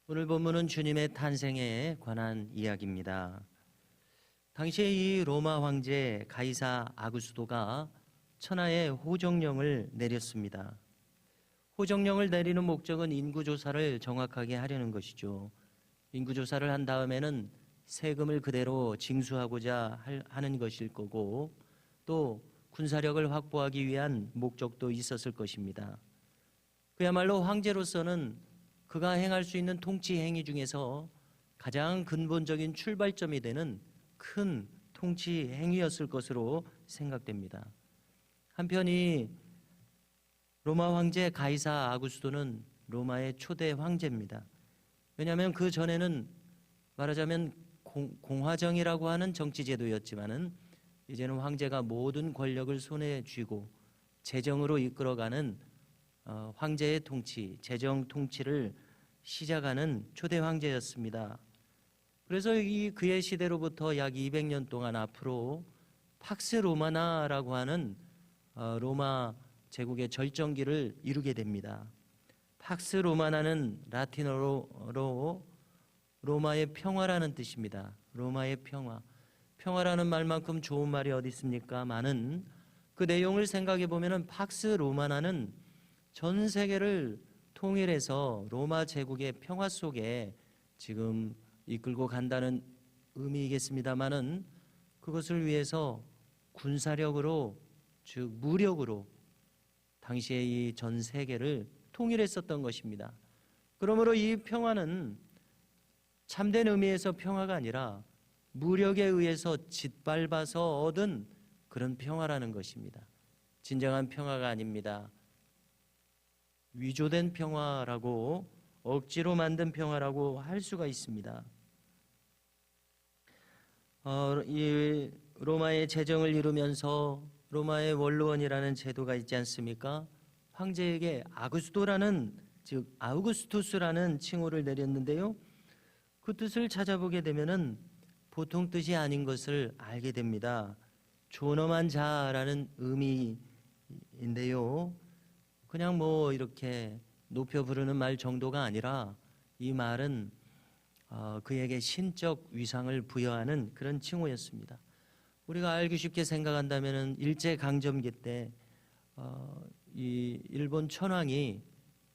오늘 본문은 주님의 탄생에 관한 이야기입니다. 당시에 이 로마 황제 가이사 아구스도가 천하에 호정령을 내렸습니다. 호정령을 내리는 목적은 인구조사를 정확하게 하려는 것이죠. 인구조사를 한 다음에는 세금을 그대로 징수하고자 하는 것일 거고, 또 군사력을 확보하기 위한 목적도 있었을 것입니다. 그야말로 황제로서는 그가 행할 수 있는 통치 행위 중에서 가장 근본적인 출발점이 되는 큰 통치 행위였을 것으로 생각됩니다. 한편 이 로마 황제 가이사 아구스도는 로마의 초대 황제입니다. 왜냐하면 그 전에는 말하자면 공화정이라고 하는 정치제도였지만은 이제는 황제가 모든 권력을 손에 쥐고 재정으로 이끌어가는 황제의 통치, 재정 통치를 시작하는 초대 황제였습니다. 그래서 이 그의 시대로부터 약 200년 동안 앞으로 팍스 로마나라고 하는 로마 제국의 절정기를 이루게 됩니다. 팍스 로마나는 라틴어로 로마의 평화라는 뜻입니다. 로마의 평화. 평화라는 말만큼 좋은 말이 어디 있습니까? 많은 그 내용을 생각해 보면은 팍스 로마나는 전 세계를 통일해서 로마 제국의 평화 속에 지금 이끌고 간다는 의미이겠습니다만은 그것을 위해서 군사력으로 즉 무력으로 당시에 이 전 세계를 통일했었던 것입니다. 그러므로 이 평화는 참된 의미에서 평화가 아니라 무력에 의해서 짓밟아서 얻은 그런 평화라는 것입니다. 진정한 평화가 아닙니다. 위조된 평화라고, 억지로 만든 평화라고 할 수가 있습니다. 이 로마의 재정을 이루면서 로마의 원로원이라는 제도가 있지 않습니까? 황제에게 아구스도라는, 즉 아우구스투스라는 칭호를 내렸는데요. 그 뜻을 찾아보게 되면은 보통 뜻이 아닌 것을 알게 됩니다. 존엄한 자라는 의미인데요. 그냥 뭐 이렇게 높여 부르는 말 정도가 아니라 이 말은 그에게 신적 위상을 부여하는 그런 칭호였습니다. 우리가 알기 쉽게 생각한다면은 일제 강점기 때 이 일본 천황이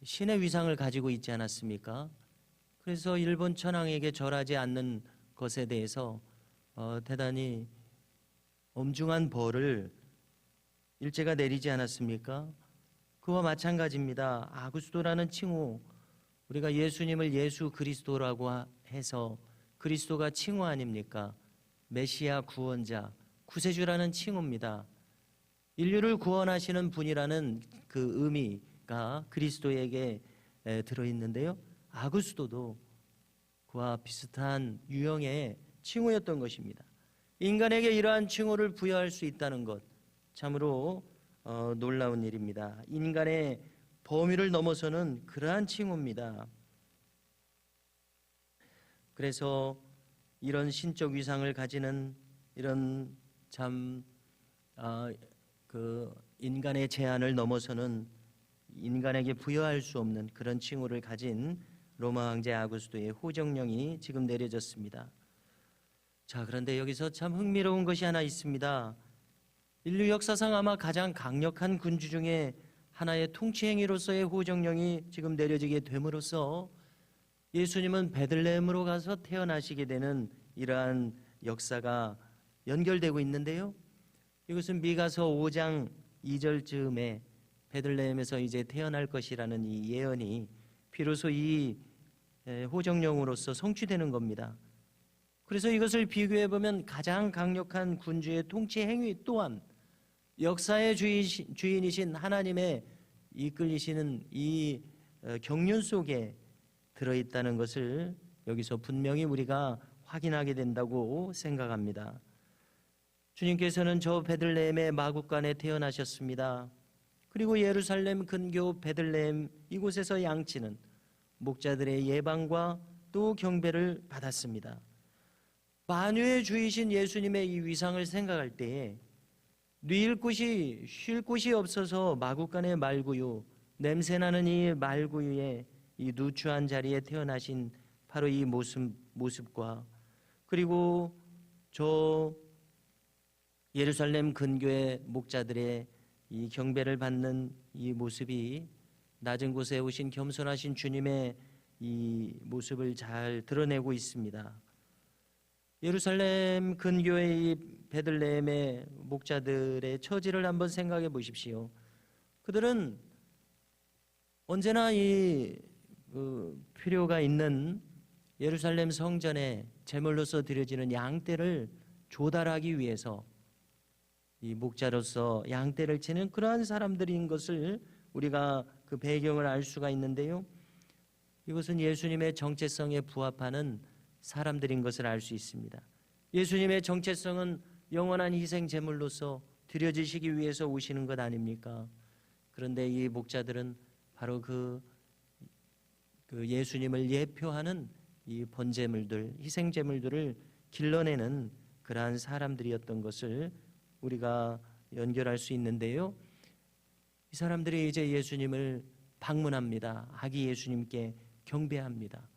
신의 위상을 가지고 있지 않았습니까? 그래서 일본 천황에게 절하지 않는 것에 대해서 대단히 엄중한 벌을 일제가 내리지 않았습니까? 그와 마찬가지입니다. 아구스도라는 칭호, 우리가 예수님을 예수 그리스도라고 해서 그리스도가 칭호 아닙니까? 메시아 구원자, 구세주라는 칭호입니다. 인류를 구원하시는 분이라는 그 의미가 그리스도에게 들어있는데요. 아구스도도 그와 비슷한 유형의 칭호였던 것입니다. 인간에게 이러한 칭호를 부여할 수 있다는 것, 참으로 놀라운 일입니다. 인간의 범위를 넘어서는 그러한 칭호입니다. 그래서 이런 신적 위상을 가지는 이런 인간의 제한을 넘어서는 인간에게 부여할 수 없는 그런 칭호를 가진 로마 황제 아구스도의 호정령이 지금 내려졌습니다. 자, 그런데 여기서 참 흥미로운 것이 하나 있습니다. 인류 역사상 아마 가장 강력한 군주 중에 하나의 통치 행위로서의 호정령이 지금 내려지게 됨으로써 예수님은 베들레헴으로 가서 태어나시게 되는 이러한 역사가 연결되고 있는데요. 이것은 미가서 5장 2절쯤에 베들레헴에서 이제 태어날 것이라는 이 예언이 비로소 이 호정령으로서 성취되는 겁니다. 그래서 이것을 비교해 보면 가장 강력한 군주의 통치 행위 또한 역사의 주인이신 하나님의 이끌리시는 이 경륜 속에 들어있다는 것을 여기서 분명히 우리가 확인하게 된다고 생각합니다. 주님께서는 저 베들레헴의 마구간에 태어나셨습니다. 그리고 예루살렘 근교 베들레헴 이곳에서 양치는 목자들의 예방과 또 경배를 받았습니다. 만유의 주이신 예수님의 이 위상을 생각할 때에 누일 곳이 쉴 곳이 없어서 마구간의 말구유, 냄새나는 이 말구유에 이 누추한 자리에 태어나신 바로 이 모습과 그리고 저 예루살렘 근교의 목자들의 이 경배를 받는 이 모습이 낮은 곳에 오신 겸손하신 주님의 이 모습을 잘 드러내고 있습니다. 예루살렘 근교의 이 베들레헴의 목자들의 처지를 한번 생각해 보십시오. 그들은 언제나 이 필요가 있는 예루살렘 성전에 제물로서 드려지는 양떼를 조달하기 위해서 이 목자로서 양떼를 치는 그러한 사람들인 것을 우리가 그 배경을 알 수가 있는데요. 이것은 예수님의 정체성에 부합하는 사람들인 것을 알 수 있습니다. 예수님의 정체성은 영원한 희생 제물로서 드려지시기 위해서 오시는 것 아닙니까? 그런데 이 목자들은 바로 그 예수님을 예표하는 이 번제물들, 희생 제물들을 길러내는 그러한 사람들이었던 것을 우리가 연결할 수 있는데요. 이 사람들이 이제 예수님을 방문합니다. 아기 예수님께 경배합니다.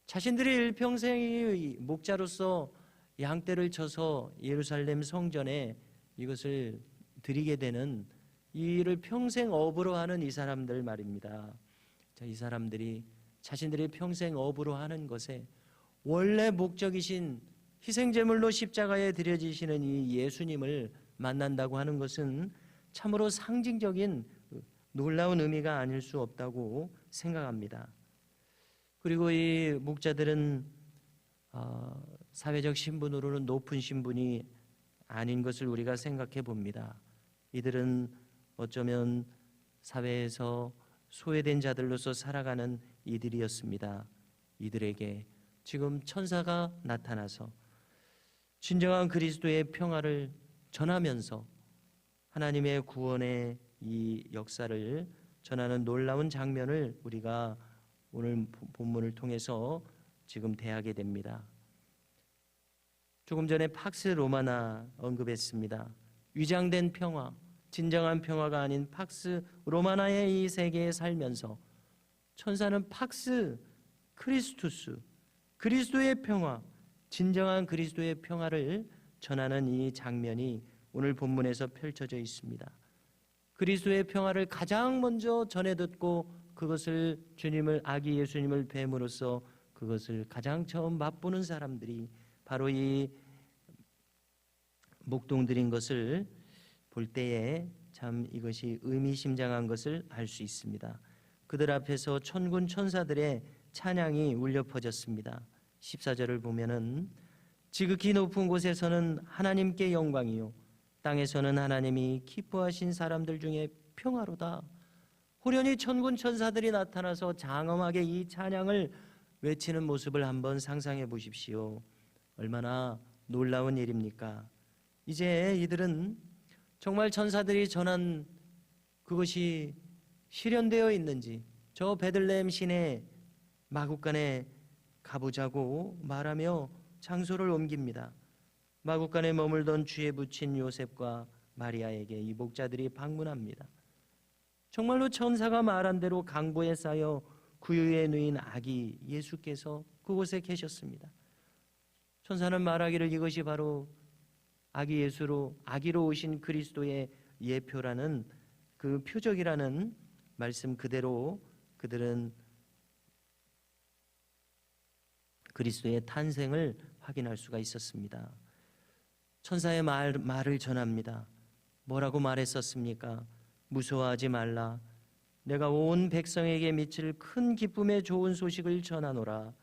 자신들이 일평생의 목자로서 양떼를 쳐서 예루살렘 성전에 이것을 드리게 되는 이 일을 평생 업으로 하는 이 사람들 말입니다. 자, 이 사람들이 자신들이 평생 업으로 하는 것에 원래 목적이신 희생제물로 십자가에 드려지시는 이 예수님을 만난다고 하는 것은 참으로 상징적인 놀라운 의미가 아닐 수 없다고 생각합니다. 그리고 이 목자들은 사회적 신분으로는 높은 신분이 아닌 것을 우리가 생각해 봅니다. 이들은 어쩌면 사회에서 소외된 자들로서 살아가는 이들이었습니다. 이들에게 지금 천사가 나타나서 진정한 그리스도의 평화를 전하면서 하나님의 구원의 이 역사를 전하는 놀라운 장면을 우리가 오늘 본문을 통해서 지금 대하게 됩니다. 조금 전에 팍스 로마나 언급했습니다. 위장된 평화, 진정한 평화가 아닌 팍스 로마나의 이 세계에 살면서 천사는 팍스 크리스투스, 그리스도의 평화, 진정한 그리스도의 평화를 전하는 이 장면이 오늘 본문에서 펼쳐져 있습니다. 그리스도의 평화를 가장 먼저 전해 듣고 그것을 주님을 아기 예수님을 뵈므로써 그것을 가장 처음 맛보는 사람들이 바로 이 목동들인 것을 볼 때에 참 이것이 의미심장한 것을 알 수 있습니다. 그들 앞에서 천군 천사들의 찬양이 울려 퍼졌습니다. 14절을 보면은 지극히 높은 곳에서는 하나님께 영광이요 땅에서는 하나님이 기뻐하신 사람들 중에 평화로다. 호련히 천군 천사들이 나타나서 장엄하게 이 찬양을 외치는 모습을 한번 상상해 보십시오. 얼마나 놀라운 일입니까? 이제 이들은 정말 천사들이 전한 그것이 실현되어 있는지 저 베들레헴 시내 마구간에 가보자고 말하며 장소를 옮깁니다. 마구간에 머물던 쥐에 붙인 요셉과 마리아에게 이 목자들이 방문합니다. 정말로 천사가 말한 대로 강보에 쌓여 구유에 누인 아기 예수께서 그곳에 계셨습니다. 천사는 말하기를 이것이 바로 아기 예수로 아기로 오신 그리스도의 예표라는 그 표적이라는 말씀 그대로 그들은 그리스도의 탄생을 확인할 수가 있었습니다. 천사의 말을 전합니다. 뭐라고 말했었습니까? 무서워하지 말라. 내가 온 백성에게 미칠 큰 기쁨의 좋은 소식을 전하노라.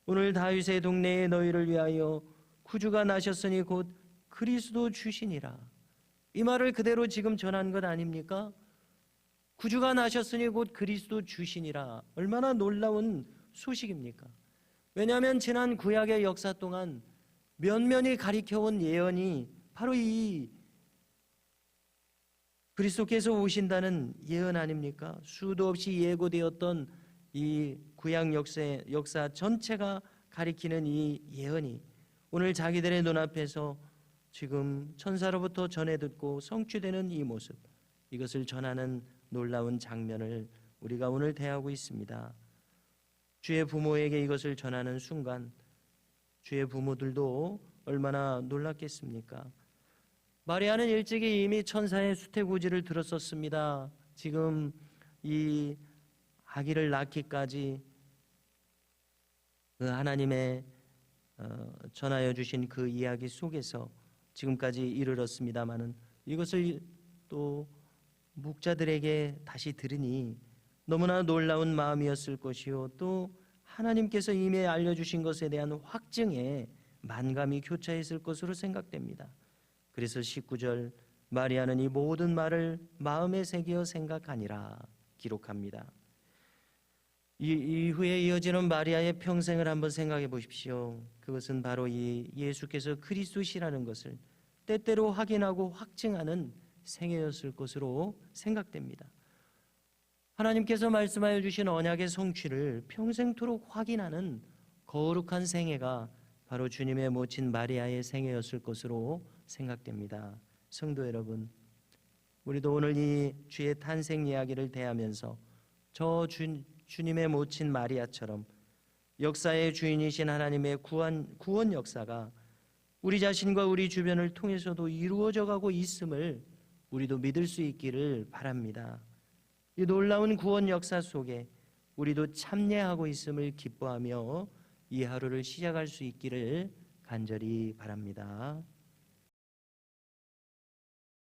오늘 다윗의 동네에 너희를 위하여 구주가 나셨으니 곧 그리스도 주시니라. 이 말을 그대로 지금 전한 것 아닙니까? 구주가 나셨으니 곧 그리스도 주시니라. 얼마나 놀라운 소식입니까? 왜냐하면 지난 구약의 역사 동안 면면이 가리켜온 예언이 바로 이 그리스도께서 오신다는 예언 아닙니까? 수도 없이 예고되었던 이 구약 역사 전체가 가리키는 이 예언이 오늘 자기들의 눈앞에서 지금 천사로부터 전해 듣고 성취되는 이 모습, 이것을 전하는 놀라운 장면을 우리가 오늘 대하고 있습니다. 주의 부모에게 이것을 전하는 순간 주의 부모들도 얼마나 놀랐겠습니까? 마리아는 일찍이 이미 천사의 수태고지를 들었었습니다. 지금 이 아기를 낳기까지 그 하나님의 전하여 주신 그 이야기 속에서 지금까지 이르렀습니다마는 이것을 또 목자들에게 다시 들으니 너무나 놀라운 마음이었을 것이요, 또 하나님께서 이미 알려주신 것에 대한 확증에 만감이 교차했을 것으로 생각됩니다. 그래서 19절, 마리아는 이 모든 말을 마음에 새겨 생각하니라 기록합니다. 이후에 이어지는 마리아의 평생을 한번 생각해 보십시오. 그것은 바로 이 예수께서 그리스도시라는 것을 때때로 확인하고 확증하는 생애였을 것으로 생각됩니다. 하나님께서 말씀하여 주신 언약의 성취를 평생토록 확인하는 거룩한 생애가 바로 주님의 모친 마리아의 생애였을 것으로 생각됩니다. 성도 여러분, 우리도 오늘 이 주의 탄생 이야기를 대하면서 주님의 모친 마리아처럼 역사의 주인이신 하나님의 구원 역사가 우리 자신과 우리 주변을 통해서도 이루어져 가고 있음을 우리도 믿을 수 있기를 바랍니다. 이 놀라운 구원 역사 속에 우리도 참여하고 있음을 기뻐하며 이 하루를 시작할 수 있기를 간절히 바랍니다.